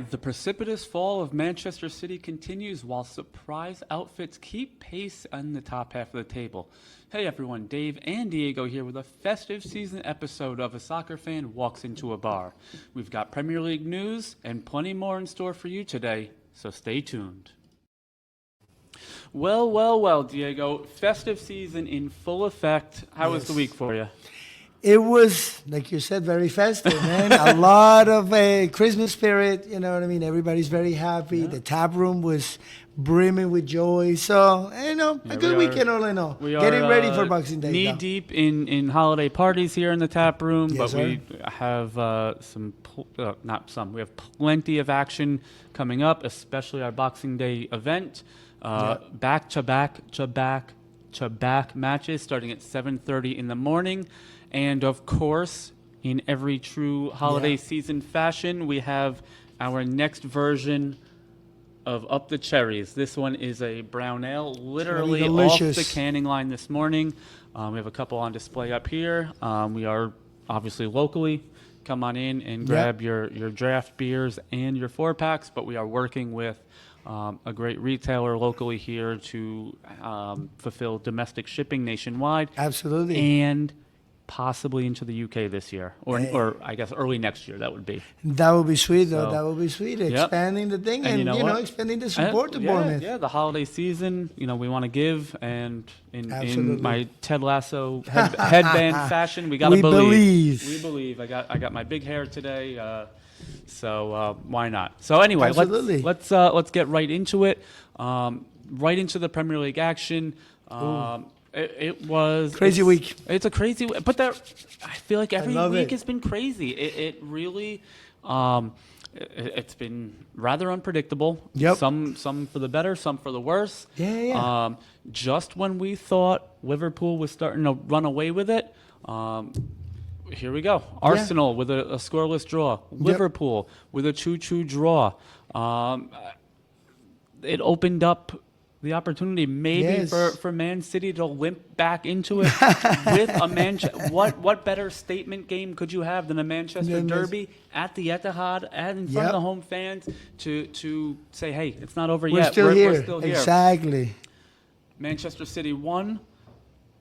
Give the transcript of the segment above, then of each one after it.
The precipitous fall of Manchester City continues while surprise outfits keep pace on the top half of the table. Hey everyone, Dave and Diego here with a festive season episode of A Soccer Fan Walks Into a Bar. We've got Premier League news and plenty more in store for you today, so stay tuned. Well, Diego, festive season in full effect. How was the week for you? It was, like you said, very festive, man. A lot of Christmas spirit, you know what I mean? Everybody's very happy. The tap room was brimming with joy. So, a good weekend all in all. Getting ready for Boxing Day. Knee deep in holiday parties here in the tap room, Yes, but we have we have plenty of action coming up, especially our Boxing Day event. Back-to-back matches starting at 7:30 in the morning. And, of course, in every true holiday season fashion, we have our next version of Up the Cherries. This one is a brown ale, literally off the canning line this morning. We have a couple on display up here. We are obviously locally. Come on in and grab your draft beers and your 4-packs, but we are working with a great retailer locally here to fulfill domestic shipping nationwide. Absolutely. And possibly into the UK this year, or I guess early next year. That would be. That would be sweet, though. That would be sweet. Expanding the thing and expanding the support to Bournemouth. Yeah, the holiday season. We want to give, and in my Ted Lasso headband fashion, we got to believe. We believe. I got my big hair today. So why not? So anyway, let's get right into it. Right into the Premier League action. It was crazy week. It's a crazy week, but I feel like every week has been crazy. It really, it's been rather unpredictable. Yep. Some for the better, some for the worse. Yeah. Just when we thought Liverpool was starting to run away with it, here we go. Arsenal with a scoreless draw. Liverpool with a 2-2 draw. It opened up the opportunity maybe for Man City to limp back into it with a what better statement game could you have than a Manchester derby at the Etihad and in front of the home fans to say, hey, it's not over yet. We're still here. Exactly. Manchester City 1,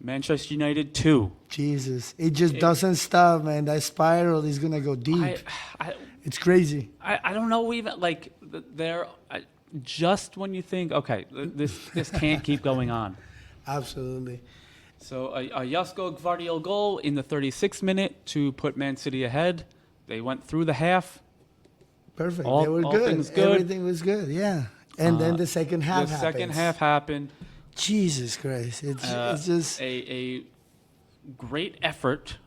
Manchester United 2. Jesus. It just doesn't stop, man. That spiral is going to go deep. It's crazy. I don't know even, like, just when you think, okay, this can't keep going on. Absolutely. So a Josko Gvardiol goal in the 36th minute to put Man City ahead. They went through the half. Perfect. They were good. Everything was good, yeah. And then the second half happened. Second half happened. Jesus Christ. It's just a great effort,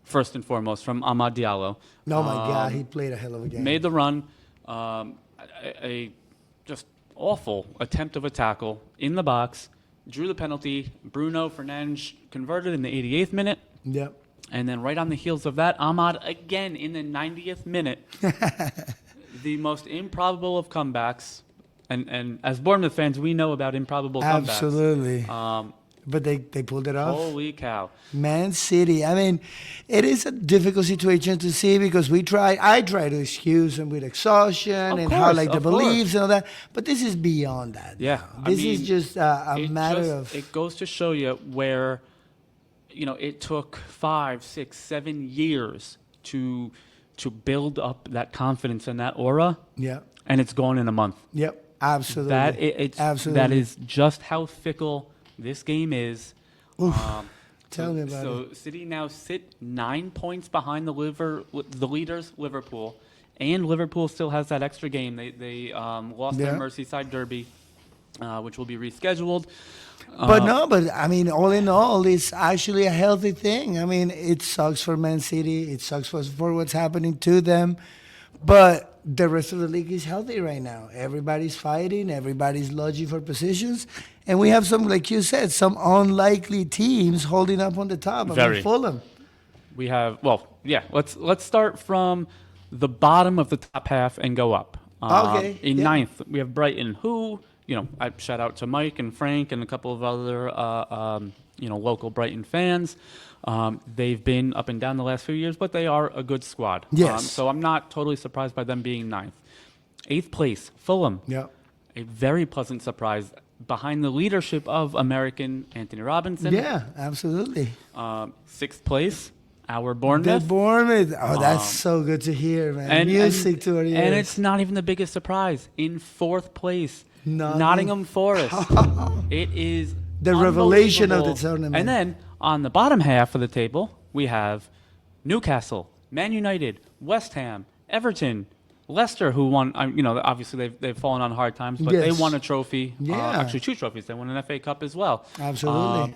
first and foremost, from Amad Diallo. Oh, my God. He played a hell of a game. Made the run. A just awful attempt of a tackle in the box, drew the penalty. Bruno Fernandes converted in the 88th minute. Yep. And then right on the heels of that, Ahmad again in the 90th minute. The most improbable of comebacks. And as Bournemouth fans, we know about improbable comebacks. Absolutely. But they pulled it off. Holy cow. Man City. I mean, it is a difficult situation to see because I try to excuse them with exhaustion how the beliefs and all that. But this is beyond that. Yeah. This is just a matter of. It goes to show you where, it took 5, 6, 7 years to build up that confidence and that aura. Yeah. And it's gone in a month. Yep. Absolutely. Absolutely. That is just how fickle this game is. Tell me about it. So City now sit 9 points behind the leaders, Liverpool, and Liverpool still has that extra game. They lost their Merseyside derby, which will be rescheduled. But I mean, all in all, it's actually a healthy thing. I mean, it sucks for Man City. It sucks for what's happening to them. But the rest of the league is healthy right now. Everybody's fighting. Everybody's lodging for positions. And we have some, like you said, some unlikely teams holding up on the top. I mean, Fulham. We have, let's start from the bottom of the top half and go up. In ninth, we have Brighton, who, I shout out to Mike and Frank and a couple of other, local Brighton fans. They've been up and down the last few years, but they are a good squad. Yes. So I'm not totally surprised by them being ninth. 8th place, Fulham. Yeah. A very pleasant surprise behind the leadership of American Anthony Robinson. Yeah, absolutely. 6th place, our The Bournemouth. Bournemouth. Oh, that's so good to hear, man. Music to our ears. And it's not even the biggest surprise. In 4th place, Nottingham. Nottingham Forest. It is The revelation of the unbelievable. tournament. And then on the bottom half of the table, we have Newcastle, Man United, West Ham, Everton, Leicester, who won. Obviously they've fallen on hard times, but they Yes. won a trophy. Yeah. Actually, 2 trophies. They won an FA Cup as well. Absolutely.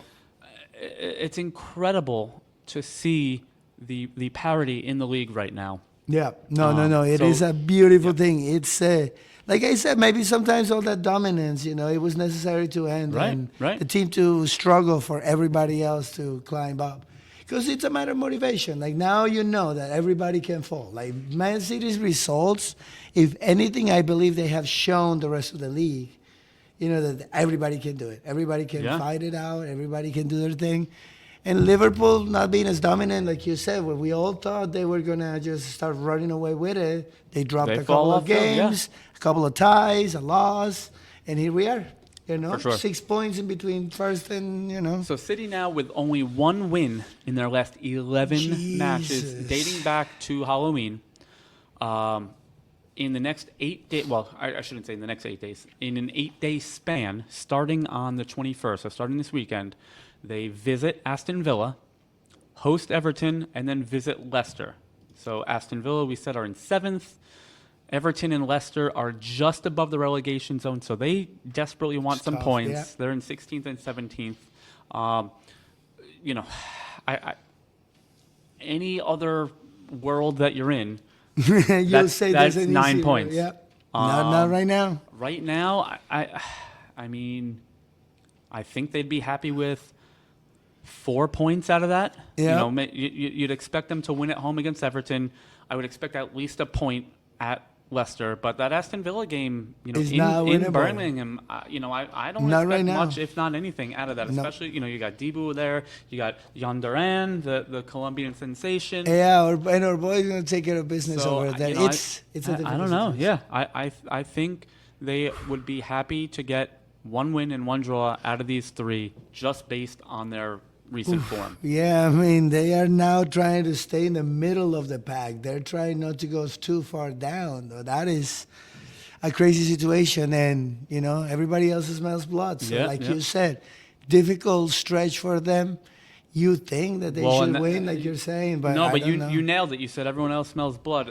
It's incredible to see the parity in the league right now. Yeah. No. It is a beautiful thing. It's like I said, maybe sometimes all that dominance, it was necessary to end, Right, and right. the team to struggle for everybody else to climb up, because it's a matter of motivation. Like now, you know that everybody can fall. Like Man City's results, if anything, I believe they have shown the rest of the league, that everybody can do it. Everybody can fight it out. Everybody can do their thing. And Liverpool not being as dominant, like you said, where we all thought they were going to just start running away with it. They dropped They a fall couple off of field, yeah. games, a couple of ties, a loss, and here we are. For sure. 6 points in between first and. So City now with only 1 win in their last 11 matches, Jesus. dating back to Halloween. In the next 8 days, well, I shouldn't say in the next 8 days. In an 8-day span, starting on the 21st, so starting this weekend, they visit Aston Villa, host Everton, and then visit Leicester. So Aston Villa, we said, are in 7th. Everton and Leicester are just above the relegation zone, so they desperately want some tough, points. yeah. They're in 16th and 17th. Any other world that you're in, You'll That's- say that's there's an 9 easy points. Yeah. Not right now. right now, I mean, I think they'd be happy with 4 points out of that. Yeah. You'd expect them to win at home against Everton. I would expect at least a point at Leicester, but that Aston Villa game, Is in not winnable. Birmingham, I don't Not expect right now. much, if not anything, out of that. No. Especially, you got Dibu there, you got Yonduran, the Colombian sensation. Yeah, and our boys going to take care of business So, over there. It's a different I don't know. situation. Yeah, I think they would be happy to get 1 win and 1 draw out of these 3, just based on their recent form. Yeah, I mean, they are now trying to stay in the middle of the pack. They're trying not to go too far down. That is a crazy situation, and, everybody else smells blood. So, Yeah, like yeah. you said, difficult stretch for them. You think that they Well, should and win, like you're saying, but No, I but don't know. you nailed it. You said everyone else smells blood.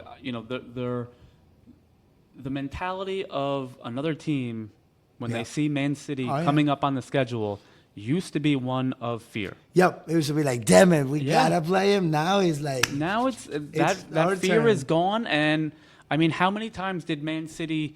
The mentality of another team when Yeah. they see Man City Oh, yeah. coming up on the schedule used to be one of fear. Yep, it used to be like, damn it, we Yeah. gotta play him. Now it's like, Now it's that our fear turn. is gone. And I mean, how many times did Man City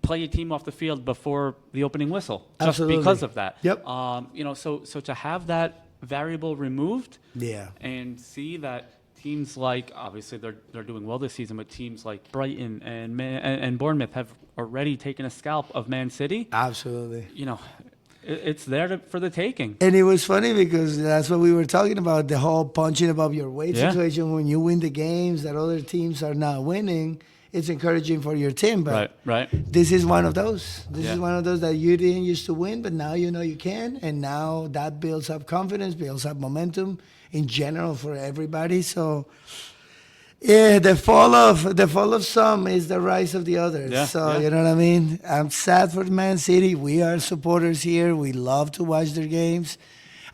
play a team off the field before the opening whistle just Absolutely. because of that? Yep. So to have that variable removed yeah. and see that teams like, obviously they're doing well this season, but teams like Brighton and Bournemouth have already taken a scalp of Man City. Absolutely. It's there for the taking. And it was funny because that's what we were talking about, the whole punching above your weight Yeah. situation. When you win the games that other teams are not winning, it's encouraging for your team. But Right. this is one of those. This Yeah. is one of those that you didn't used to win, but now you know you can. And now that builds up confidence, builds up momentum in general for everybody. So, yeah, the fall of some is the rise of the others. Yeah, So yeah. you know what I mean. I'm sad for Man City. We are supporters here. We love to watch their games.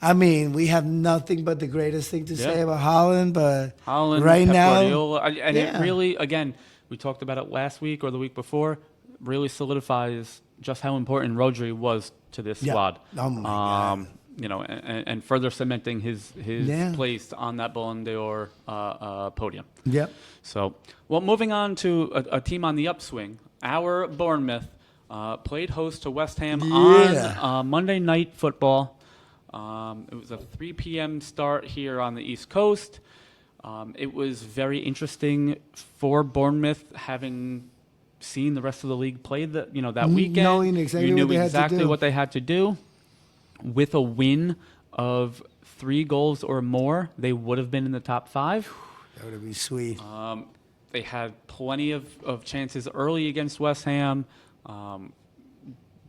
I mean, we have nothing but the greatest thing to say Yeah. about Holland. But Holland, right Pep now, Guardiola, and yeah. it really, again, we talked about it last week or the week before, really solidifies just how important Rodri was to this Yeah. squad. Oh, my God. And further cementing his Yeah. place on that Ballon d'Or podium. Yep. So, well, moving on to a team on the upswing. Our Bournemouth played host to West Ham Yeah. on Monday Night Football. It was a 3 p.m. start here on the East Coast. It was very interesting for Bournemouth, having seen the rest of the league play that weekend. Knowing exactly you knew what they had to exactly do. what they had to do. With a win of 3 goals or more, they would have been in the top 5. That would be sweet. They had plenty of chances early against West Ham.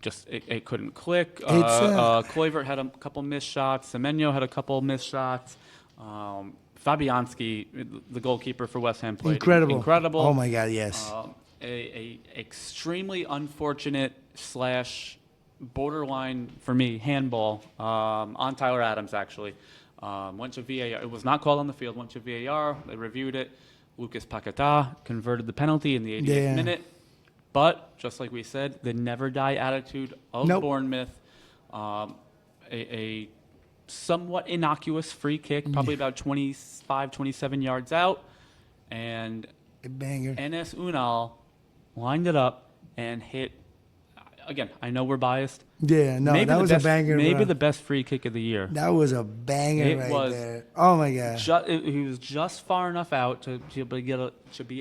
Just it couldn't click. Kluivert had a couple missed shots. Semenyo had a couple missed shots. Fabianski, the goalkeeper for West Ham, played incredible. Oh my God, yes. A extremely unfortunate / borderline for me handball on Tyler Adams actually. Went to VAR. It was not called on the field. Went to VAR. They reviewed it. Lucas Paquetá converted the penalty in the 88th minute. But just like we said, the never die attitude of Bournemouth. A somewhat innocuous free kick, probably about 25, 27 yards out, and a banger. Enes Unal lined it up and hit. Again, I know we're biased. Yeah, no, maybe that was best, a banger. Maybe bro. the best free kick of the year. That was a banger there. Oh my God. He was just far enough out to be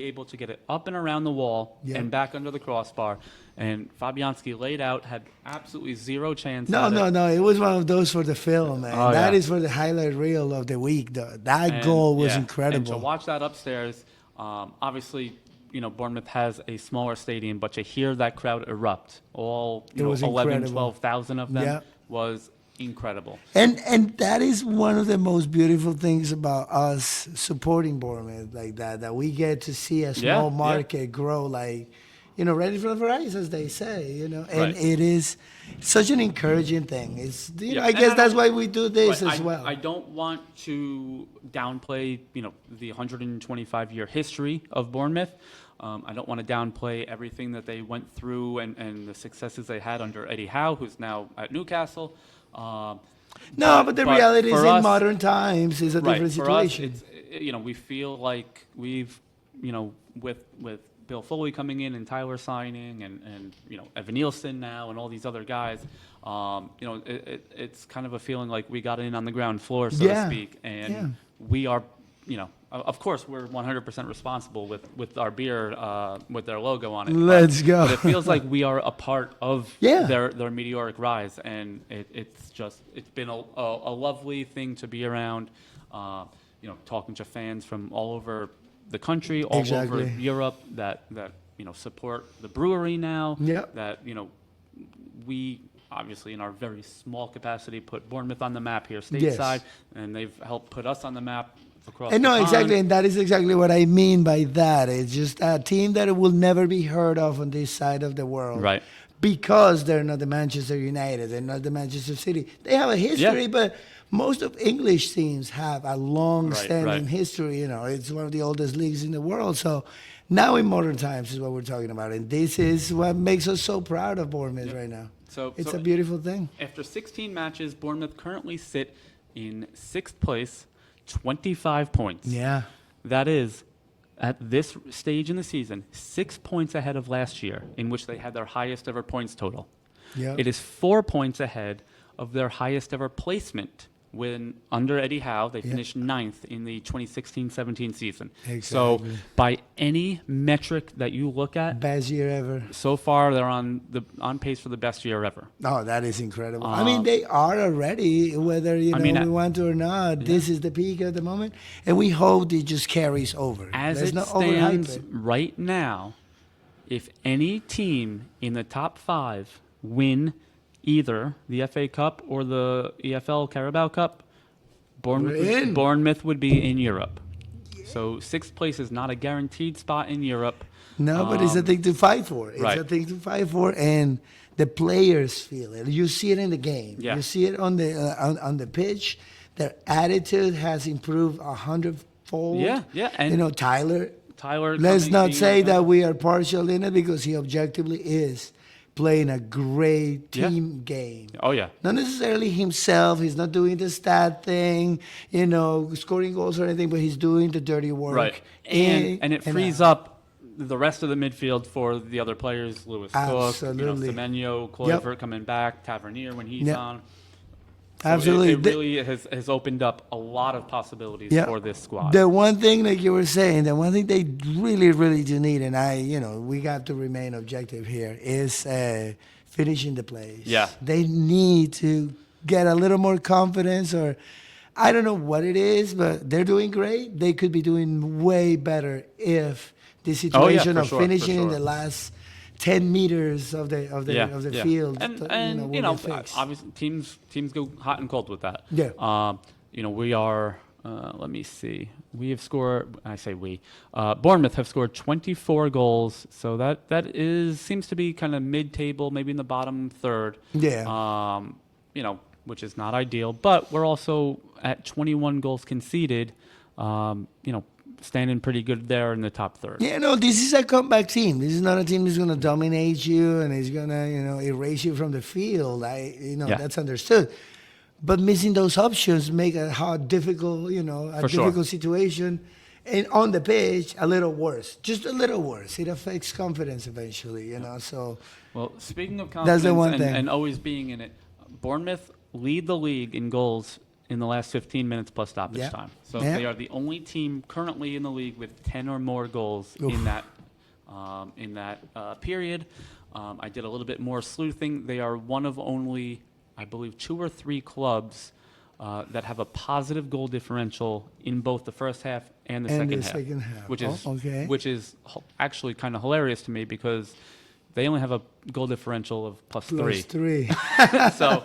able to get it up and around the wall and back under the crossbar. And Fabianski laid out, had absolutely zero chance. No. It was one of those for the film, man. Oh, that is for the highlight reel of the week, though. That goal was incredible. And to watch that upstairs, obviously, Bournemouth has a smaller stadium, but to hear that crowd erupt, all 11, 12,000 of them, was incredible. And that is one of the most beautiful things about us supporting Bournemouth like that we get to see a small market grow like, ready for the rise, as they say, and it is such an encouraging thing. It's, I guess that's why we do this as well. I don't want to downplay, the 125-year history of Bournemouth. I don't want to downplay everything that they went through and the successes they had under Eddie Howe, who's now at Newcastle. But the reality is in modern times is a different situation. For us, it's, we feel like we've, with Bill Foley coming in and Tyler signing and Evan Nielsen now and all these other guys, it's kind of a feeling like we got in on the ground floor, so to speak, and we are, of course we're 100% responsible with our beer with their logo on it. Let's go. But it feels like we are a part of their meteoric rise, and it's been a lovely thing to be around. Talking to fans from all over the country, all over Europe that support the brewery now. That we obviously in our very small capacity put Bournemouth on the map here stateside, and they've helped put us on the map across the pond. Exactly, and that is exactly what I mean by that. It's just a team that will never be heard of on this side of the world, right? Because they're not the Manchester United, they're not the Manchester City. They have a history, but most of English teams have a long-standing history. It's one of the oldest leagues in the world. So now in modern times is what we're talking about. And this is what makes us so proud of Bournemouth right now. So it's a beautiful thing. After 16 matches, Bournemouth currently sit in 6th place, 25 points. Yeah. That is, at this stage in the season, 6 points ahead of last year, in which they had their highest ever points total. It is 4 points ahead of their highest ever placement when, under Eddie Howe, they finished 9th in the 2016-17 season. Exactly. So by any metric that you look at, best year ever. So far, they're on pace for the best year ever. Oh, that is incredible. I mean, they are already, whether we want to or not. This is the peak at the moment, and we hope it just carries over. As it stands right now, if any team in the top 5 win either the FA Cup or the EFL Carabao Cup, Bournemouth would be in Europe. So 6th place is not a guaranteed spot in Europe. No, but it's a thing to fight for. It's a thing to fight for, and the players feel it. You see it in the game. Yeah. You see it on the pitch. Their attitude has improved 100-fold. Yeah. And Tyler. Let's not say that we are partial in it, because he objectively is playing a great team game. Oh, yeah. Not necessarily himself. He's not doing the stat thing, scoring goals or anything, but he's doing the dirty work. Right. And it frees up the rest of the midfield for the other players. Lewis Cook, Semenyo, Kluivert coming back, Tavernier when he's on. So Absolutely. It really has opened up a lot of possibilities for this squad. The one thing, like you were saying, the one thing they really, really do need, and we got to remain objective here, is finishing the plays. Yeah. They need to get a little more confidence, or I don't know what it is, but they're doing great. They could be doing way better if this Oh, yeah, situation for of sure, for finishing in sure. the last 10 meters of the field. And will get fixed. obviously teams go hot and cold with that. Yeah. We are. Let me see. We have scored. I say we. Bournemouth have scored 24 goals, so that seems to be kind of mid-table, maybe in the bottom third. Yeah. Which is not ideal. But we're also at 21 goals conceded. Standing pretty good there in the top third. Yeah, no, this is a comeback team. This is not a team that's going to dominate you and is going to, erase you from the field. That's understood. But missing those options make a difficult, difficult situation. And on the pitch, a little worse. Just a little worse. It affects confidence eventually, so. Well, speaking of That's the one confidence thing. and always being in it, Bournemouth lead the league in goals in the last 15 minutes plus stoppage time. So they are the only team currently in the league with 10 or more goals in that period. I did a little bit more sleuthing. They are one of only, I believe, 2 or 3 clubs that have a positive goal differential in both the first half and the second half. Which is actually kind of hilarious to me because they only have a goal differential of plus 3. so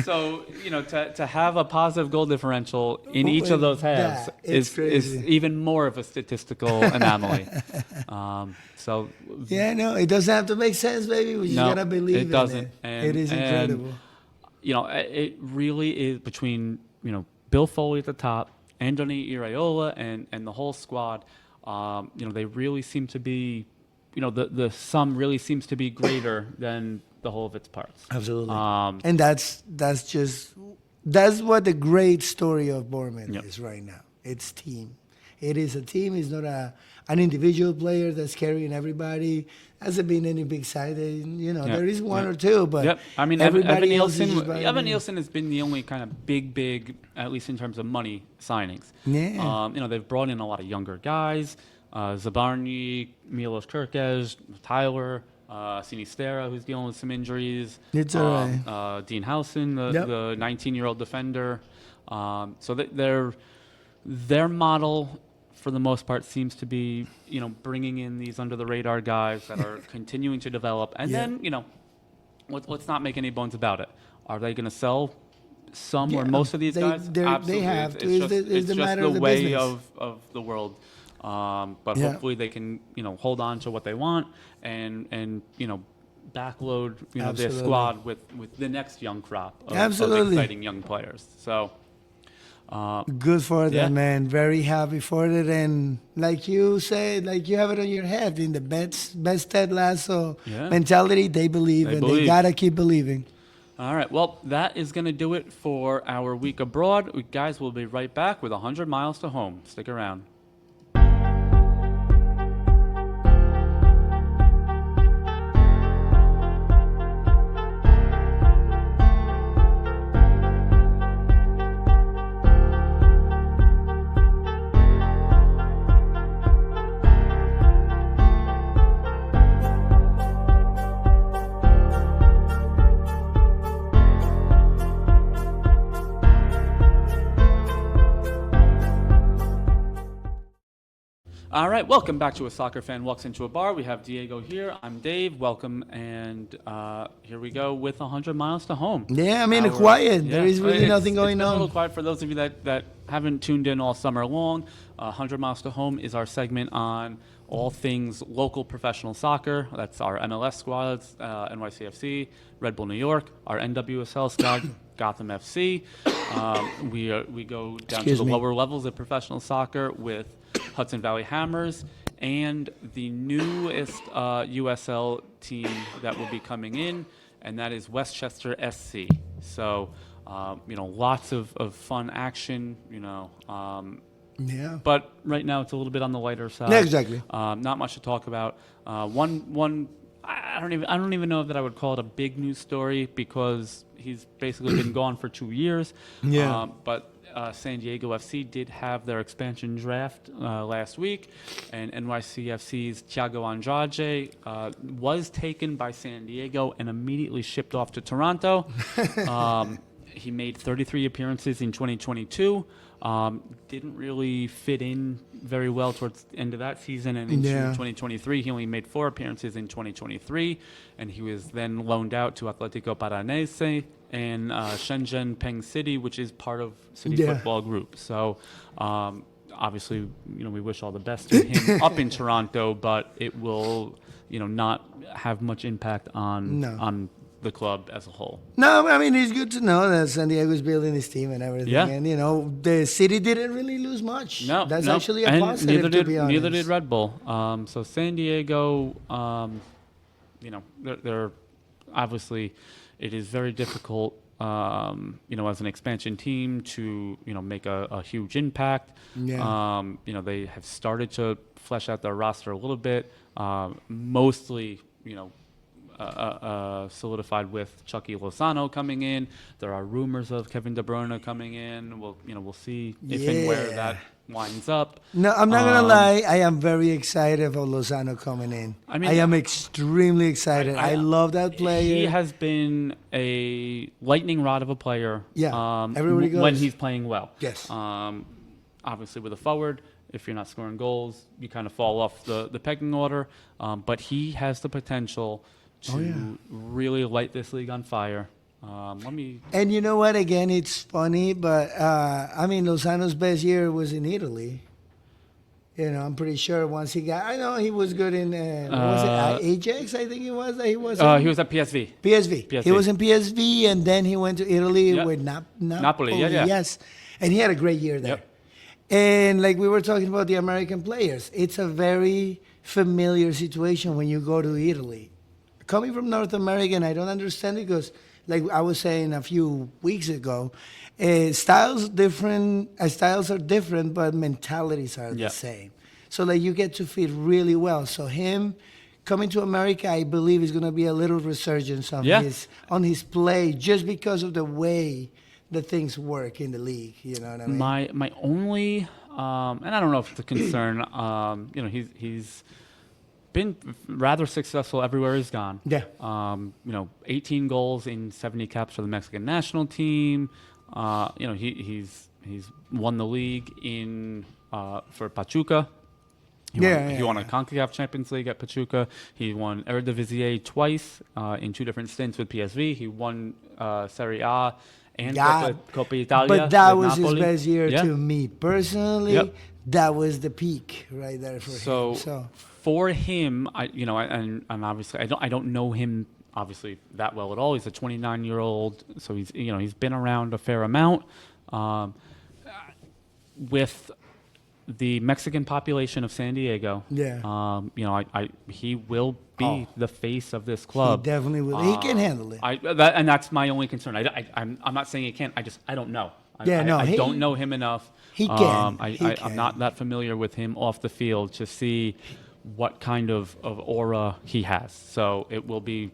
to have a positive goal differential in each of those halves is even more of a statistical anomaly. It doesn't have to make sense, baby. We just gotta believe it doesn't. It is incredible. It really is between Bill Foley at the top, Andoni Iraola, and the whole squad. They really seem to be. The sum really seems to be greater than the whole of its parts. Absolutely. And that's what the great story of Bournemouth is right now. It's team. It is a team. It's not an individual player that's carrying everybody. Hasn't been any big side. There is one or two, but I mean, everybody Evan Nielsen has been the only kind of big, at least in terms of money signings. Yeah. They've brought in a lot of younger guys. Zabarny, Milos Kerkez, Tyler, Sinistera, who's dealing with some injuries. It's all right. Dean Howson, the 19-year-old defender. So their model, for the most part, seems to be, bringing in these under-the-radar guys that are continuing to develop. And then, let's not make any bones about it. Are they going to sell some or most of these guys? Absolutely. They have to. It's just matter the of the way business. of the world. But hopefully they can, hold on to what they want and backload, their squad with the next young crop of exciting young players. So good for them, man. Very happy for it. And like you said, like you have it on your head in the best Ted Lasso mentality, they believe. They got to keep believing. All right. Well, that is going to do it for our week abroad. Guys, we'll be right back with 100 miles to home. Stick around. All right, welcome back to A Soccer Fan Walks Into a Bar. We have Diego here. I'm Dave. Welcome, and here we go with 100 miles to home. Yeah, I mean, quiet. There is really nothing going on. It's been a little on. quiet for those of you that haven't tuned in all summer long. 100 miles to home is our segment on all things local professional soccer. That's our MLS squads, NYCFC, Red Bull New York, our NWSL squad, Gotham FC. We go down to the lower levels of professional soccer with Hudson Valley Hammers and the newest USL team that will be coming in, and that is Westchester SC. So, lots of fun action, But right now it's a little bit on the lighter side. Yeah, exactly. Not much to talk about. One. I don't even know that I would call it a big news story because he's basically been gone for 2 years. Yeah. But San Diego FC did have their expansion draft last week, and NYCFC's Thiago Andrade was taken by San Diego and immediately shipped off to Toronto. He made 33 appearances in 2022. Didn't really fit in very well towards the end of that season. And into 2023, he only made 4 appearances in 2023. And he was then loaned out to Atletico Paranaense and Shenzhen Peng City, which is part of City Football Group. So obviously, we wish all the best to him up in Toronto, but it will, not have much impact on the club as a whole. No, I mean, it's good to know that San Diego's building his team and everything. Yeah. And, the city didn't really lose much. No, That's no. actually a And positive, to be honest. Neither did Red Bull. So San Diego, they're obviously, it is very difficult, as an expansion team to, make a huge impact. Yeah. They have started to flesh out their roster a little bit, mostly, solidified with Chucky Lozano coming in. There are rumors of Kevin De Bruyne coming in. We'll see if and where that winds up. No, I'm not gonna lie. I am very excited for Lozano coming in. I am extremely excited. I love that player. He has been a lightning rod of a player. Yeah, everybody goes when he's playing well. Yes. Obviously, with a forward, if you're not scoring goals, you kind of fall off the pecking order. But he has the potential to really light this league on fire. And you know what? Again, it's funny, but Lozano's best year was in Italy. I'm pretty sure once he got. I know he was good in. Was it Ajax? I think he was. He was at PSV. PSV. He was in PSV, and then he went to Italy with Napoli. Yeah. Yes, and he had a great year there. Yep. And like we were talking about the American players, it's a very familiar situation when you go to Italy. Coming from North America, and I don't understand it because, like I was saying a few weeks ago, styles are different, but mentalities are the same. So like you get to fit really well. So him coming to America, I believe is going to be a little resurgence on his play just because of the way the things work in the league. You know what I mean? My only, and I don't know if it's a concern. He's been rather successful everywhere he's gone. Yeah. 18 goals in 70 caps for the Mexican national team. He's won the league for Pachuca. He won a CONCACAF Champions League at Pachuca. He won Eredivisie twice in 2 different stints with PSV. He won Serie A and Coppa Italia. But that with was Napoli. His best year to me personally. Yep. That was the peak right there for him. So for him, and obviously I don't know him obviously that well at all. He's a 29-year-old, so he's been around a fair amount. With the Mexican population of San Diego, he will be the face of this club. He definitely will. He can handle it. And that's my only concern. I'm not saying he can't. I don't know. I don't know him enough. He can. I'm not that familiar with him off the field to see what kind of aura he has. So it will be.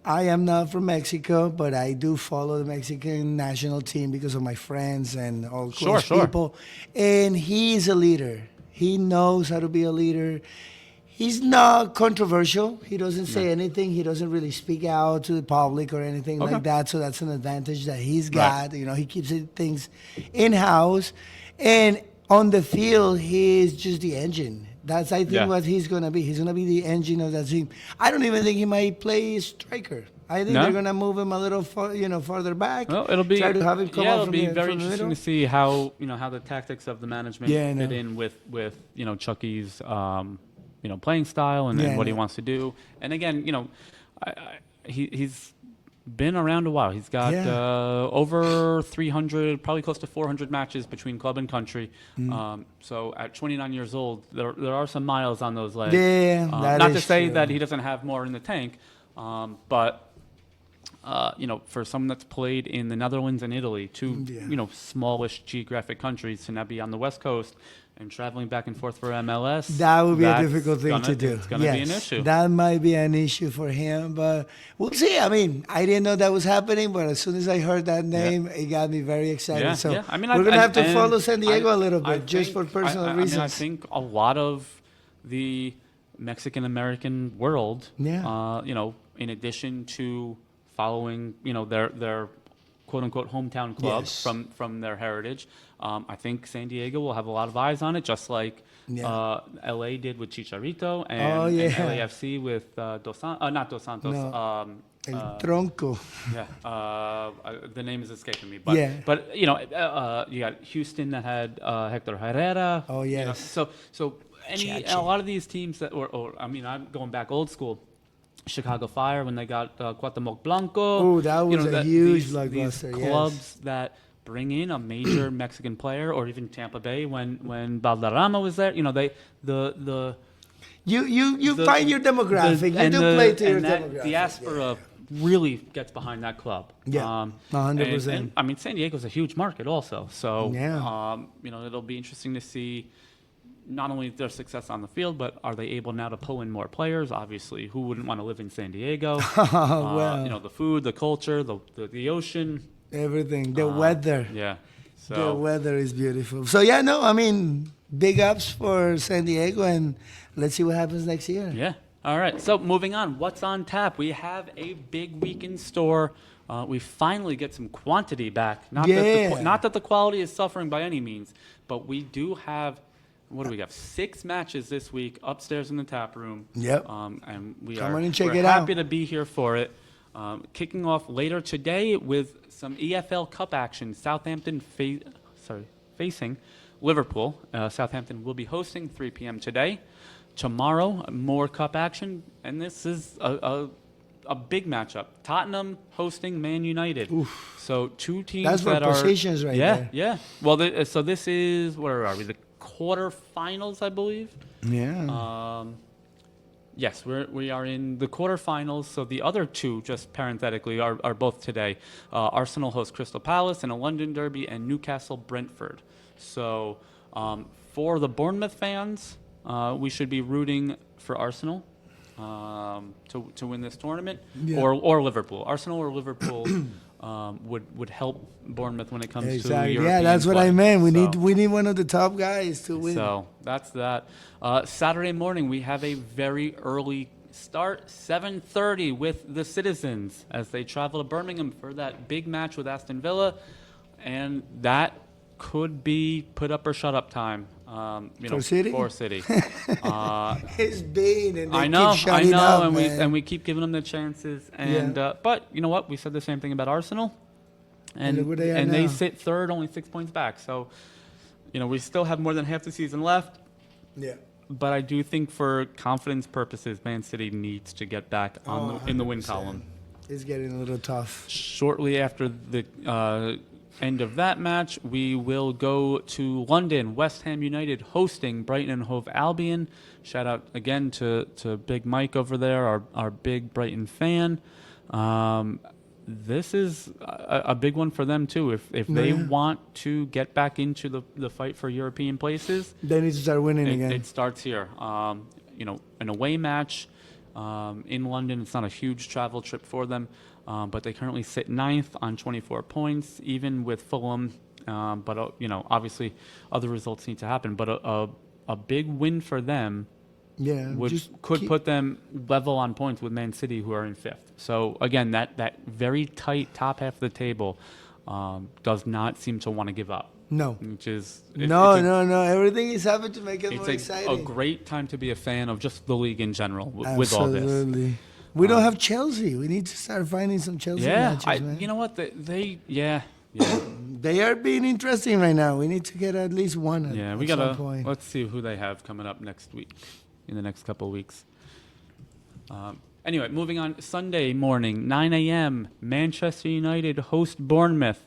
I am not from Mexico, but I do follow the Mexican national team because of my friends and all close people. And he's a leader. He knows how to be a leader. He's not controversial. He doesn't say anything. He doesn't really speak out to the public or anything like that. So that's an advantage that he's got. Right. He keeps things in-house. And on the field, he's just the engine. That's, I think, what he's going to be. He's going to be the engine of that team. I don't even think he might play striker. I think they're going to move him a little, further back. Well, it'll be try to have him come up it'll from be the, very from the interesting middle. to see how the tactics of the management fit in with Chucky's playing style and what he wants to do. And again, he's been around a while. He's got over 300, probably close to 400 matches between club and country. So at 29 years old, there are some miles on those legs. Yeah, not to say that he doesn't have more in the tank, but for someone that's played in the Netherlands and Italy, two smallish geographic countries, to now be on the West Coast and traveling back and forth for MLS, that would be a difficult thing to do. It's going to be an issue. That might be an issue for him, but we'll see. I mean, I didn't know that was happening, but as soon as I heard that name, it got me very excited. So we're going to have to follow San Diego a little bit, just for personal reasons. I think a lot of the Mexican-American world, in addition to following their quote unquote hometown club Yes. from their heritage. I think San Diego will have a lot of eyes on it, just like LA did with Chicharito and LAFC with not Dos Santos. No. Tronco. The name is escaping me, but you got Houston that had Hector Herrera. Oh, yes. So a lot of these teams that, I'm going back old school. Chicago Fire when they got Cuauhtemoc Blanco. Oh, that was a huge these blockbuster. clubs that bring in a major Mexican player, or even Tampa Bay when Valderrama was there. You find your demographic. You do play to your demographic. Diaspora really gets behind that club. Yeah, 100%. And San Diego's a huge market also. So Yeah. it'll be interesting to see not only their success on the field, but are they able now to pull in more players? Obviously, who wouldn't want to live in San Diego? Well. The food, the culture, the ocean, everything, the weather. Yeah. The So weather is beautiful. So big ups for San Diego, and let's see what happens next year. yeah. All right. So moving on, what's on tap? We have a big week in store. We finally get some quantity back. Not that the quality is suffering by any means, but we do have. What do we have? 6 matches this week upstairs in the tap room. Yep. And Come on and check we're it out. happy to be here for it. Kicking off later today with some EFL Cup action. Southampton facing Liverpool. Southampton will be hosting 3 p.m. today. Tomorrow, more Cup action, and this is a big matchup. Tottenham hosting Man United. Oof. So 2 teams That's for that are positions right there. Yeah. Well, so this is, where are we? The quarterfinals, I believe. Yeah. Yes, we are in the quarterfinals. So the other 2, just parenthetically, are both today. Arsenal hosts Crystal Palace in a London derby, and Newcastle Brentford. So for the Bournemouth fans, we should be rooting for Arsenal to win this tournament, or Liverpool. Arsenal or Liverpool would help Bournemouth when it comes to European Yeah, that's what play. I meant. We need one of the top guys to win. So that's that. Saturday morning, we have a very early start, 7:30 with the Citizens as they travel to Birmingham for that big match with Aston Villa, and that could be put up or shut up time. For City? For City. It's been, and they I know, keep shutting up, and we keep giving them the chances. And but you know what? We said the same thing about Arsenal, and look where they are they now. sit third, only 6 points back. So, we still have more than half the season left. Yeah. But I do think, for confidence purposes, Man City needs to get back in the win 100%. column. It's getting a little tough. Shortly after the end of that match, we will go to London. West Ham United hosting Brighton and Hove Albion. Shout out again to Big Mike over there, our big Brighton fan. This is a big one for them too. If they want to get back into the fight for European places, They need to start winning again. it starts here. An away match in London. It's not a huge travel trip for them, but they currently sit 9th on 24 points, even with Fulham. But obviously, other results need to happen. But a big win for them could put them level on points with Man City, who are in 5th. So again, that very tight top half of the table does not seem to want to give up. No. Which is No. Everything is happening to make it more it's exciting. a great time to be a fan of just the league in general with all this. Absolutely. We don't have Chelsea. We need to start finding some Chelsea matches, man. You know what? Yeah. They are being interesting right now. We need to get at least one at We some gotta. point. Let's see who they have coming up next week, in the next couple of weeks. Anyway, moving on. Sunday morning, 9 a.m. Manchester United host Bournemouth.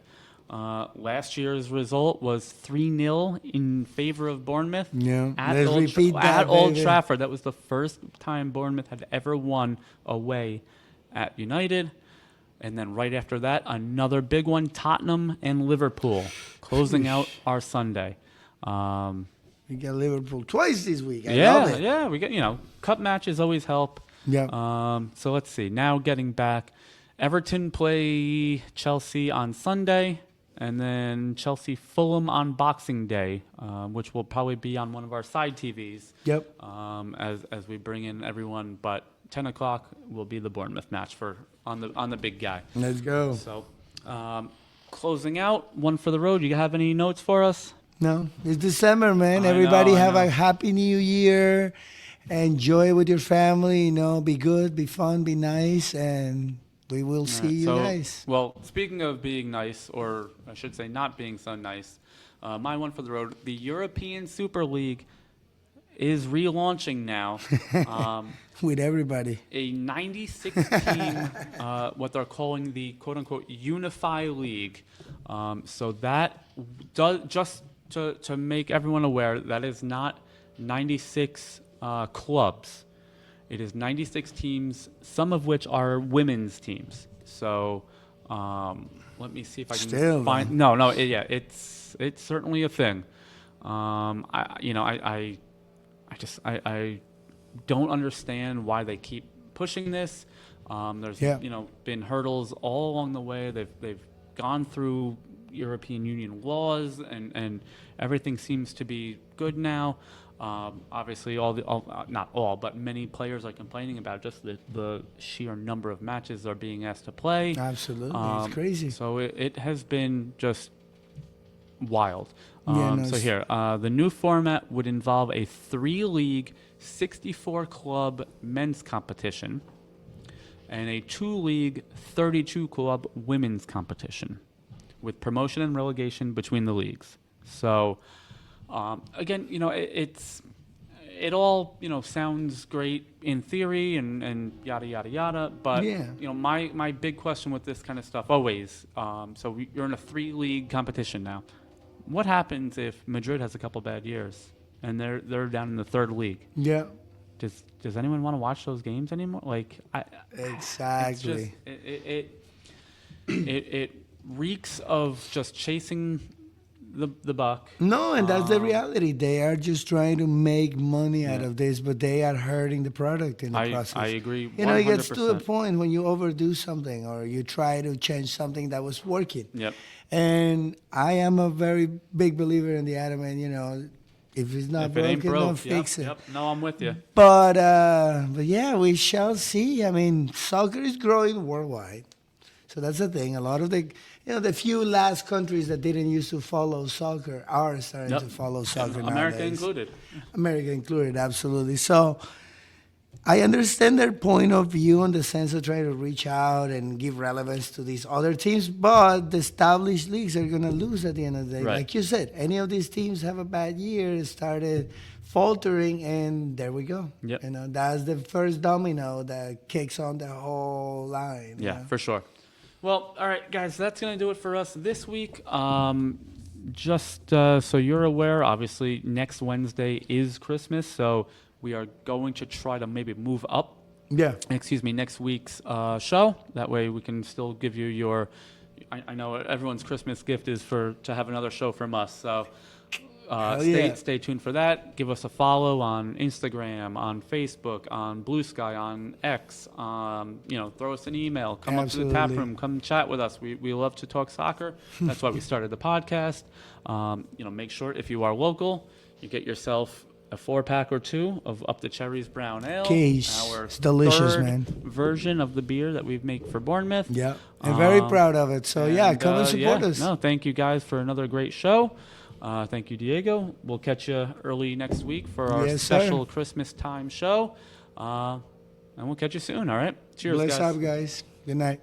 Last year's result was 3-0 in favor of Bournemouth. Yeah, At let's repeat that, at Old baby. Trafford. That was the first time Bournemouth had ever won away at United. And then right after that, another big one, Tottenham and Liverpool, closing out our Sunday. We got Liverpool twice this week. I love it. Yeah, we get, cup matches always help. Yeah. So let's see. Now getting back, Everton play Chelsea on Sunday. and then Chelsea Fulham on Boxing Day, which will probably be on one of our side TVs. Yep. As we bring in everyone, but 10 o'clock will be the Bournemouth match on the big guy. Let's go. So, closing out, one for the road. You have any notes for us? No, it's December, man. I Everybody know, I have know. a happy new year. Enjoy with your family. Be good, be fun, be nice, and we will see you guys. Well, speaking of being nice, or I should say not being so nice, my one for the road, the European Super League is relaunching now. With everybody. A 96-team, what they're calling the quote-unquote Unify League. So that does, just to make everyone aware, that is not 96 clubs. It is 96 teams, some of which are women's teams. So let me see if I can find. No, it's certainly a thing. I don't understand why they keep pushing this. There's been hurdles all along the way. They've gone through European Union laws, and everything seems to be good now. Obviously, not all, but many players are complaining about just the sheer number of matches they're being asked to play. Absolutely, it's crazy. So it has been just wild. So here, the new format would involve a 3-league, 64-club men's competition and a 2-league, 32-club women's competition with promotion and relegation between the leagues. So, again, it all sounds great in theory and yada yada yada. But my big question with this kind of stuff always. So you're in a 3-league competition now. What happens if Madrid has a couple bad years and they're down in the 3rd league? Yeah. Does anyone want to watch those games anymore? Exactly. It reeks of just chasing the buck. No, and that's the reality. They are just trying to make money out of this, but they are hurting the product in the process. I agree. 100%. It gets to a point when you overdo something or you try to change something that was working. Yep. And I am a very big believer in the adamant, if it's not broken, don't fix it. Yep. No, I'm with you. But yeah, we shall see. I mean, soccer is growing worldwide. So that's the thing. A lot of the few last countries that didn't used to follow soccer are starting to follow soccer nowadays. America included. America included, absolutely. So I understand their point of view in the sense of trying to reach out and give relevance to these other teams, but the established leagues are going to lose at the end of the day. Right. Like you said, any of these teams have a bad year, started faltering, and there we go. Yep. That's the first domino that kicks on the whole line. Yeah, for sure. Well, all right, guys, that's going to do it for us this week. Just so you're aware, obviously, next Wednesday is Christmas, so we are going to try to maybe move up. Next week's show. That way we can still give you your... I know everyone's Christmas gift is to have another show from us, so... Stay tuned for that. Give us a follow on Instagram, on Facebook, on Blue Sky, on X. Throw us an email. Come up to the tap room. Come chat with us. We love to talk soccer. That's why we started the podcast. Make sure if you are local, you get yourself a 4-pack or 2 of Up the Cherries Brown Ale. It's delicious, man. Version of the beer that we make for Bournemouth. Yeah, I'm very proud of it. So come and support us. No, thank you guys for another great show. Thank you, Diego. We'll catch you early next week for our special Christmas time show. And we'll catch you soon, all right? Cheers, Bless guys. up, guys. Good night.